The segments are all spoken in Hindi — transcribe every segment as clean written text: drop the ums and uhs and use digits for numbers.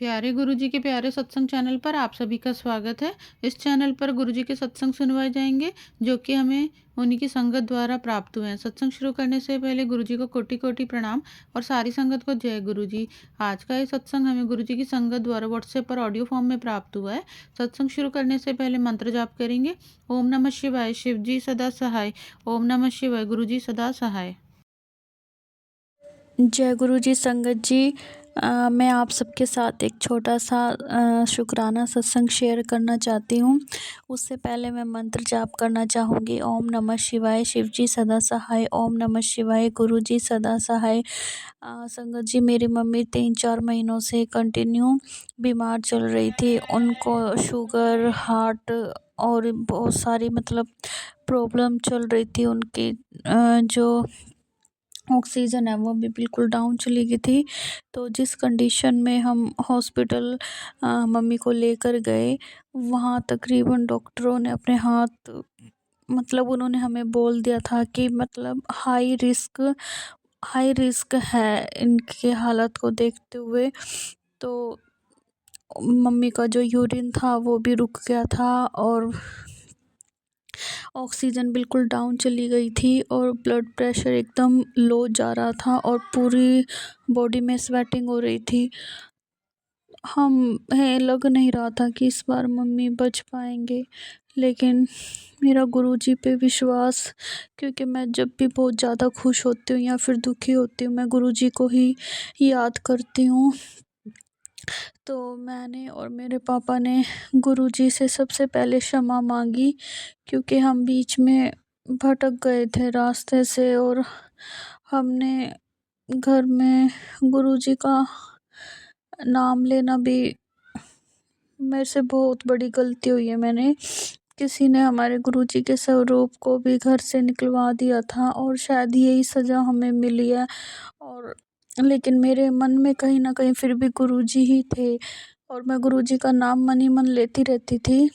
प्यारे गुरुजी के प्यारे सत्संग चैनल पर आप सभी का स्वागत है। इस चैनल पर गुरुजी के सत्संग सुनवाए जाएंगे जो कि हमें उन्हीं की संगत द्वारा प्राप्त हुए हैं। सत्संग शुरू करने से पहले गुरुजी को कोटि कोटि प्रणाम और सारी संगत को जय गुरुजी। आज का ये सत्संग हमें गुरुजी की संगत द्वारा व्हाट्सएप पर ऑडियो फॉर्म में प्राप्त हुआ है। सत्संग शुरू करने से पहले मंत्र जाप करेंगे। ओम नमः शिवाय, शिव जी सदा सहाय। ओम नमः शिवाय, गुरुजी सदा सहाय। जय गुरु जी। संगत जी, मैं आप सबके साथ एक छोटा सा शुक्राना सत्संग शेयर करना चाहती हूँ। उससे पहले मैं मंत्र जाप करना चाहूँगी। ओम नमः शिवाय, शिव जी सदा सहाय। ओम नमः शिवाय, गुरु जी सदा सहाय। संगत जी, मेरी मम्मी 3-4 महीनों से कंटिन्यू बीमार चल रही थी। उनको शुगर, हार्ट और बहुत सारी प्रॉब्लम चल रही थी। उनकी जो ऑक्सीजन है वो भी बिल्कुल डाउन चली गई थी। तो जिस कंडीशन में हम हॉस्पिटल मम्मी को लेकर गए, वहाँ तकरीबन डॉक्टरों ने अपने हाथ उन्होंने हमें बोल दिया था कि हाई रिस्क है इनकी हालत को देखते हुए। तो मम्मी का जो यूरिन था वो भी रुक गया था और ऑक्सीजन बिल्कुल डाउन चली गई थी और ब्लड प्रेशर एकदम लो जा रहा था और पूरी बॉडी में स्वेटिंग हो रही थी। हमें लग नहीं रहा था कि इस बार मम्मी बच पाएंगे, लेकिन मेरा गुरुजी पे विश्वास, क्योंकि मैं जब भी बहुत ज़्यादा खुश होती हूँ या फिर दुखी होती हूँ, मैं गुरुजी को ही याद करती हूँ। तो मैंने और मेरे पापा ने गुरुजी से सबसे पहले क्षमा मांगी, क्योंकि हम बीच में भटक गए थे रास्ते से और हमने घर में गुरुजी का नाम लेना भी मेरे से बहुत बड़ी गलती हुई है। किसी ने हमारे गुरुजी के स्वरूप को भी घर से निकलवा दिया था और शायद यही सज़ा हमें मिली है। और लेकिन मेरे मन में कहीं ना कहीं फिर भी गुरुजी ही थे और मैं गुरुजी का नाम मन ही मन लेती रहती थी।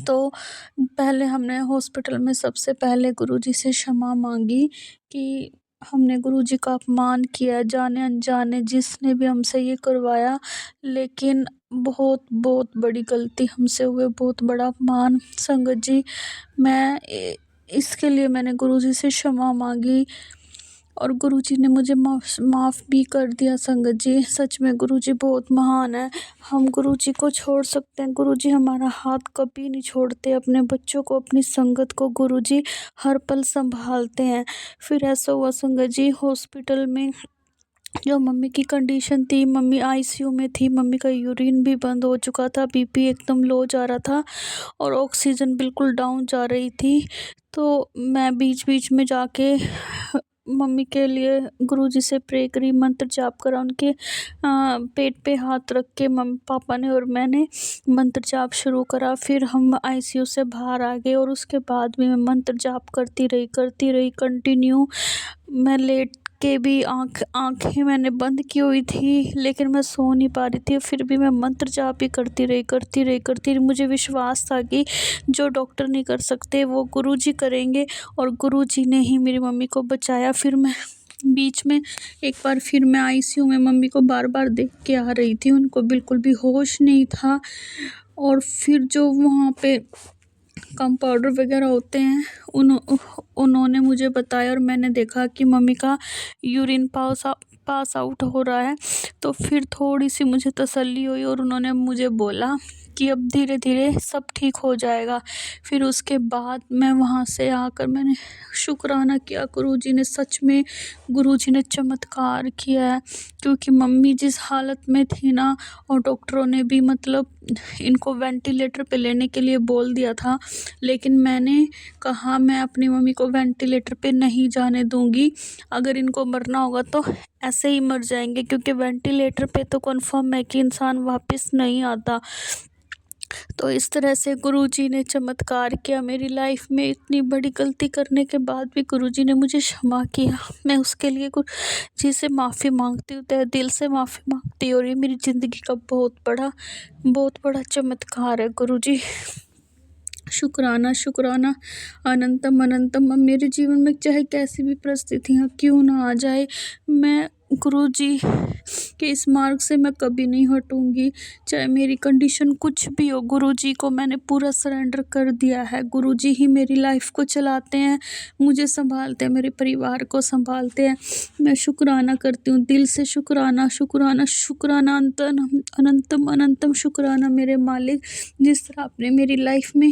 तो पहले हमने हॉस्पिटल में सबसे पहले गुरुजी से क्षमा मांगी कि हमने गुरुजी का अपमान किया, जाने अनजाने जिसने भी हमसे ये करवाया। लेकिन बहुत बहुत बड़ी गलती हमसे हुई, बहुत बड़ा अपमान। संगत जी, इसके लिए मैंने गुरुजी से क्षमा मांगी और गुरुजी ने मुझे माफ़ भी कर दिया। संगत जी, सच में गुरुजी बहुत महान है। हम गुरुजी को छोड़ सकते हैं, गुरुजी हमारा हाथ कभी नहीं छोड़ते। अपने बच्चों को, अपनी संगत को गुरुजी हर पल संभालते हैं। फिर ऐसा हुआ संगत जी, हॉस्पिटल में जो मम्मी की कंडीशन थी, मम्मी आईसीयू में थी, मम्मी का यूरिन भी बंद हो चुका था, बीपी एकदम लो जा रहा था और ऑक्सीजन बिल्कुल डाउन जा रही थी। तो मैं बीच बीच में जाके मम्मी के लिए गुरुजी से प्रे करी, मंत्र जाप करा। उनके पेट पे हाथ रख के मम्मी पापा ने और मैंने मंत्र जाप शुरू करा। फिर हम आईसीयू से बाहर आ गए और उसके बाद भी मैं मंत्र जाप करती रही कंटिन्यू। मैं लेट के भी आंखें मैंने बंद की हुई थी, लेकिन मैं सो नहीं पा रही थी। फिर भी मैं मंत्र जाप ही करती रही। मुझे विश्वास था कि जो डॉक्टर नहीं कर सकते वो गुरुजी करेंगे और गुरुजी ने ही मेरी मम्मी को बचाया। फिर मैं बीच में एक बार फिर मैं आईसीयू में मम्मी को बार बार देख के आ रही थी, उनको बिल्कुल भी होश नहीं था। और फिर जो वहाँ पे कंपाउंडर वगैरह होते हैं, उन्होंने मुझे बताया और मैंने देखा कि मम्मी का यूरिन पास आउट हो रहा है। तो फिर थोड़ी सी मुझे तसल्ली हुई और उन्होंने मुझे बोला कि अब धीरे धीरे सब ठीक हो जाएगा। फिर उसके बाद मैं वहाँ से आकर मैंने शुक्राना किया गुरुजी ने। सच में गुरुजी ने चमत्कार किया है, क्योंकि मम्मी जिस हालत में थी ना, और डॉक्टरों ने भी इनको वेंटिलेटर पे लेने के लिए बोल दिया था, लेकिन मैंने कहा मैं अपनी मम्मी को वेंटिलेटर पे नहीं जाने दूंगी। अगर इनको मरना होगा तो ऐसे ही मर जाएंगे, क्योंकि वेंटिलेटर पे तो कंफर्म है कि इंसान वापस नहीं आता। तो इस तरह से गुरुजी ने चमत्कार किया मेरी लाइफ में। इतनी बड़ी गलती करने के बाद भी गुरुजी ने मुझे क्षमा किया। मैं उसके लिए गुरुजी से माफ़ी मांगती हूँ, तहे दिल से माफ़ी मांगती हूँ। और ये मेरी ज़िंदगी का बहुत बड़ा चमत्कार है गुरुजी। शुक्राना शुक्राना अनंतम अनंतम। अब मेरे जीवन में चाहे कैसी भी परिस्थितियाँ क्यों ना आ जाए, मैं गुरुजी के इस मार्ग से मैं कभी नहीं हटूँगी, चाहे मेरी कंडीशन कुछ भी हो। गुरुजी को मैंने पूरा सरेंडर कर दिया है। गुरुजी ही मेरी लाइफ को चलाते हैं, मुझे सँभालते हैं, मेरे परिवार को सँभालते हैं। मैं शुक्राना करती हूँ, दिल से शुक्राना, शुक्राना, शुक्राना, अनंतम अनंतम शुक्राना मेरे मालिक, जिस तरह आपने मेरी लाइफ में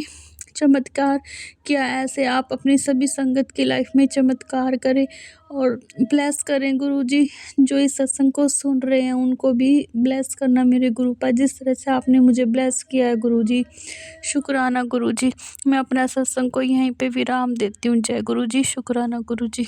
चमत्कार किया, ऐसे आप अपनी सभी संगत की लाइफ में चमत्कार करें और ब्लेस करें गुरुजी। जो इस सत्संग को सुन रहे हैं उनको भी ब्लेस करना मेरे गुरुपा, जिस तरह से आपने मुझे ब्लेस किया है गुरुजी। शुक्राना गुरुजी। मैं अपना सत्संग को यहीं पे विराम देती हूँ। जय गुरुजी। शुक्राना गुरुजी।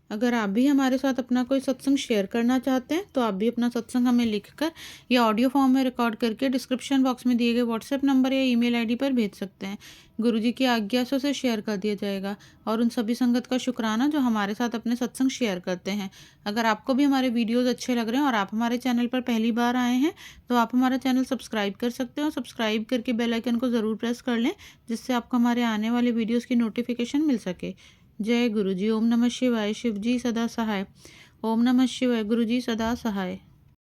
अगर आप भी हमारे साथ अपना कोई सत्संग शेयर करना चाहते हैं तो आप भी अपना सत्संग हमें लिखकर या ऑडियो फॉर्म में रिकॉर्ड करके डिस्क्रिप्शन बॉक्स में दिए गए व्हाट्सएप नंबर या ईमेल आईडी पर भेज सकते हैं। गुरुजी की आज्ञा से उसे शेयर कर दिया जाएगा। और उन सभी संगत का शुक्राना जो हमारे साथ अपने सत्संग शेयर करते हैं। अगर आपको भी हमारे वीडियोज़ अच्छे लग रहे हैं और आप हमारे चैनल पर पहली बार आए हैं तो आप हमारा चैनल सब्सक्राइब कर सकते हैं और सब्सक्राइब करके बेल आइकन को ज़रूर प्रेस कर लें, जिससे आपको हमारे आने वाले वीडियोज़ की नोटिफिकेशन मिल सके। जय गुरु जी। ओम नमः शिवाय। शिव जी सदा सहाय। ओम नमः शिवाय। गुरु जी सदा सहाय।